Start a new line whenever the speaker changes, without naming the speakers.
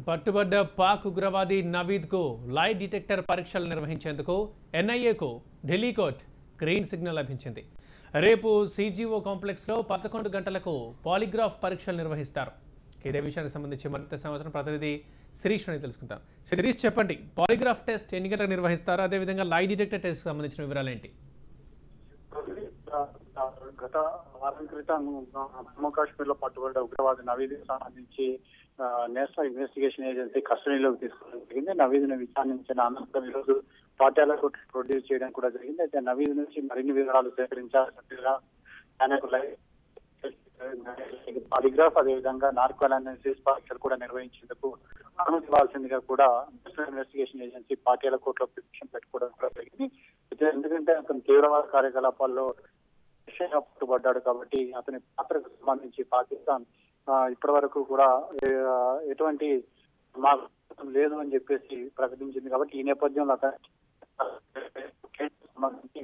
పట్టుబడ్డ పాక్ ఉగ్రవాది నవీద్కు lie detector పరీక్షలు నిర్వహించేందుకు ఎన్ఐఏకు ఢిల్లీ కోర్టు గ్రీన్ సిగ్నల్ లభించింది. రేపు సిజిఓ కాంప్లెక్స్లో 11 గంటలకు పాలిగ్రాఫ్ పరీక్షలు నిర్వహిస్తారు. ఇదే విషయానికి సంబంధించి మరింత సమాచారం ప్రతినిధి శిరీష్ అని తెలుసుకుందాం. శిరీష్, చెప్పండి, పాలిగ్రాఫ్ టెస్ట్ ఎన్ని గంటలకు నిర్వహిస్తారు? అదేవిధంగా లై డిటెక్టర్ టెస్ట్ సంబంధించిన వివరాలు ఏంటి?
గత వారం క్రితం జమ్మూ కాశ్మీర్ లో పట్టుబడ్డ ఉగ్రవాది నవీద్ సంబంధించి నేషనల్ ఇన్వెస్టిగేషన్ ఏజెన్సీ కస్టడీలోకి తీసుకోవడం జరిగింది. నవీద్ను విచారించిన అనంతరం ఈరోజు పాట్యాలకు ప్రొడ్యూస్ చేయడం కూడా జరిగింది. అయితే నవీద్ నుంచి మరిన్ని వివరాలు సేకరించాల్సిందిగా ఆయనకు పాలిగ్రాఫ్ అదేవిధంగా నార్కో అనాలిసిస్ పరీక్షలు కూడా నిర్వహించేందుకు అనుమతి ఇవ్వాల్సిందిగా కూడా నేషనల్ ఇన్వెస్టిగేషన్ ఏజెన్సీ పాట్యాల కోర్టులో పిటిషన్ పెట్టుకోవడం కూడా జరిగింది. అయితే ఎందుకంటే అతను తీవ్రవాద కార్యకలాపాల్లో పట్టుబడ్డాడు కాబట్టి అతని పాత్రకు సంబంధించి పాకిస్తాన్ ఇప్పటి వరకు కూడా ఎటువంటి సమాచారం లేదు అని చెప్పేసి ప్రకటించింది. కాబట్టి ఈ నేపథ్యంలో
సంబంధించి